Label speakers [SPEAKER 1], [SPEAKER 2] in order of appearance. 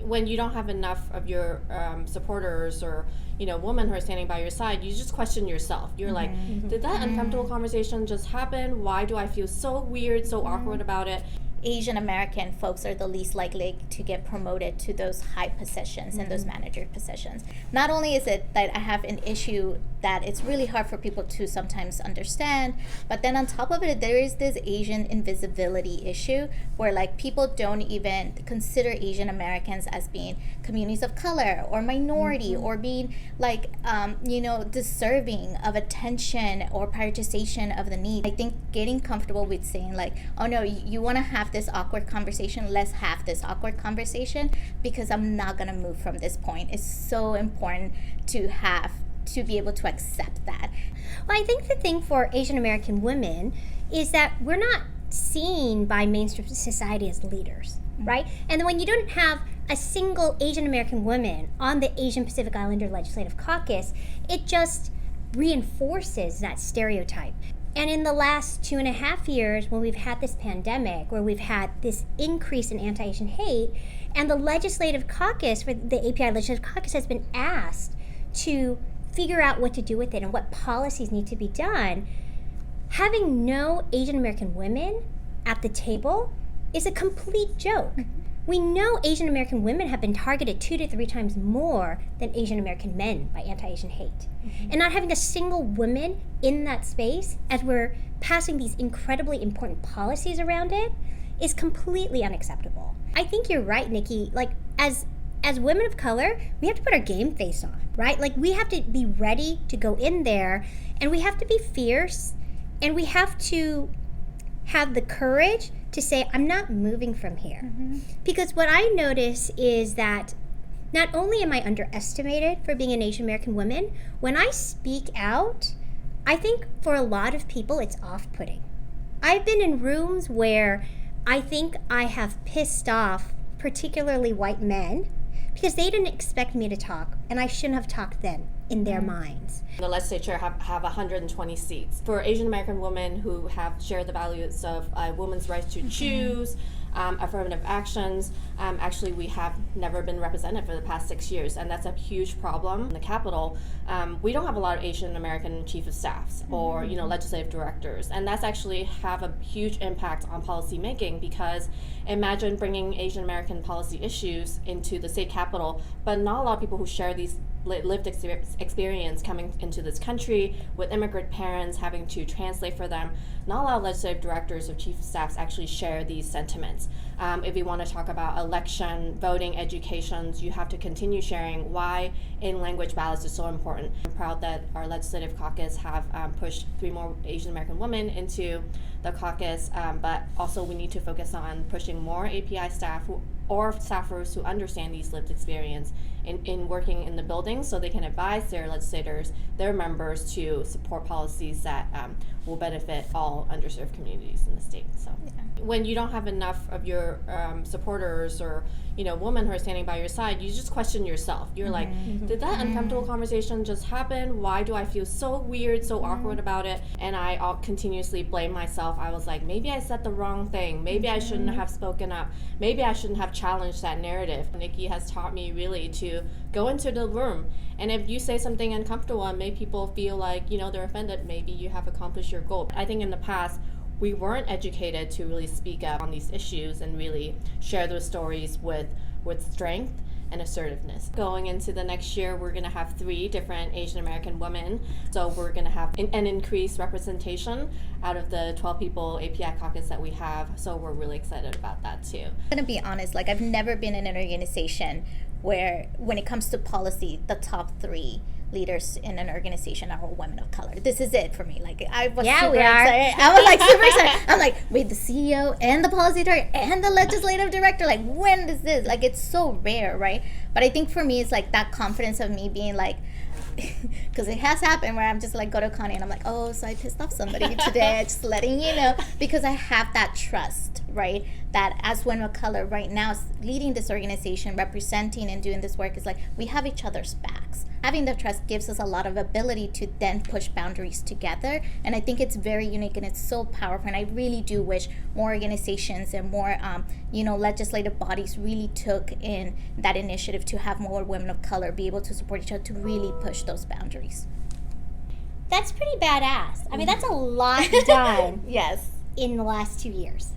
[SPEAKER 1] when you don't have enough of your supporters or women who are standing by your side, you just question yourself. You're like, did that uncomfortable conversation just happen? Why do I feel so weird, so awkward about it?
[SPEAKER 2] Asian American folks are the least likely to get promoted to those high positions and those manager positions. Not only is it that I have an issue that it's really hard for people to sometimes understand, but then on top of it, there is this Asian invisibility issue where like people don't even consider Asian Americans as being communities of color or minority or being like, deserving of attention or prioritization of the need. I think getting comfortable with saying like, oh no, you want to have this awkward conversation, let's have this awkward conversation because I'm not going to move from this point. It's so important to be able to accept that.
[SPEAKER 3] Well, I think the thing for Asian American women is that we're not seen by mainstream society as leaders, right? And when you don't have a single Asian American woman on the Asian Pacific Islander Legislative Caucus, it just reinforces that stereotype. And in the last 2.5 years, when we've had this pandemic, where we've had this increase in anti-Asian hate, and the Legislative Caucus, for the API Legislative Caucus, has been asked to figure out what to do with it and what policies need to be done, having no Asian American women at the table is a complete joke. We know Asian American women have been targeted 2 to 3 times more than Asian American men by anti-Asian hate. And not having a single woman in that space as we're passing these incredibly important policies around it is completely unacceptable. I think you're right, Nikki. Like, as women of color, we have to put our game face on, right? Like, we have to be ready to go in there, and we have to be fierce, and we have to have the courage to say, I'm not moving from here. Because what I notice is that not only am I underestimated for being an Asian American woman, when I speak out, I think for a lot of people it's off-putting. I've been in rooms where I think I have pissed off particularly white men because they didn't expect me to talk, and I shouldn't have talked then in their minds.
[SPEAKER 1] The legislature have 120 seats. For Asian American women who have shared the values of women's rights to choose, affirmative actions, actually we have never been represented for the past 6 years, and that's a huge problem. In the Capitol, we don't have a lot of Asian American chief of staffs or legislative directors, and that's actually have a huge impact on policy making, because imagine bringing Asian American policy issues into the state capitol, but not a lot of people who share these lived experience coming into this country with immigrant parents having to translate for them. Not a lot of legislative directors or chief of staffs actually share these sentiments. If we want to talk about election, voting, educations, you have to continue sharing why in-language ballots is so important. I'm proud that our legislative caucus have pushed 3 more Asian American women into the caucus, but also we need to focus on pushing more API staff or staffers who understand these lived experience in working in the building, so they can advise their legislators, their members, to support policies that will benefit all underserved communities in the state. So when you don't have enough of your supporters or women who are standing by your side, you just question yourself. You're like, did that uncomfortable conversation just happen? Why do I feel so weird, so awkward about it? And I continuously blame myself. I was like, maybe I said the wrong thing. Maybe I shouldn't have spoken up. Maybe I shouldn't have challenged that narrative. Nikki has taught me really to go into the room, and if you say something uncomfortable and make people feel like they're offended, maybe you have accomplished your goal. I think in the past we weren't educated to really speak up on these issues and really share those stories with strength and assertiveness. Going into the next year, we're going to have 3 different Asian American women, so we're going to have an increased representation out of the 12 people API caucus that we have, so we're really excited about that too.
[SPEAKER 2] I'm going to be honest, like, I've never been in an organization where, when it comes to policy, the top 3 leaders in an organization are all women of color. This is it for me. Like, I was super excited. I was like super excited. I'm like, wait, the CEO and the policy director and the legislative director, like, when is this? Like, it's so rare, right? But I think for me, it's like that confidence of me being like, because it has happened where I'm just like, go to Connie and I'm like, oh, so I pissed off somebody today, just letting you know, because I have that trust right? That as women of color right now leading this organization, representing and doing this work, is like we have each other's backs. Having the trust gives us a lot of ability to then push boundaries together, and I think it's very unique and it's so powerful. And I really do wish more organizations and more legislative bodies really took in that initiative to have more women of color be able to support each other to really push those boundaries.
[SPEAKER 3] That's pretty badass. I mean, that's a lot done
[SPEAKER 2] Yes.
[SPEAKER 3] in the last 2 years.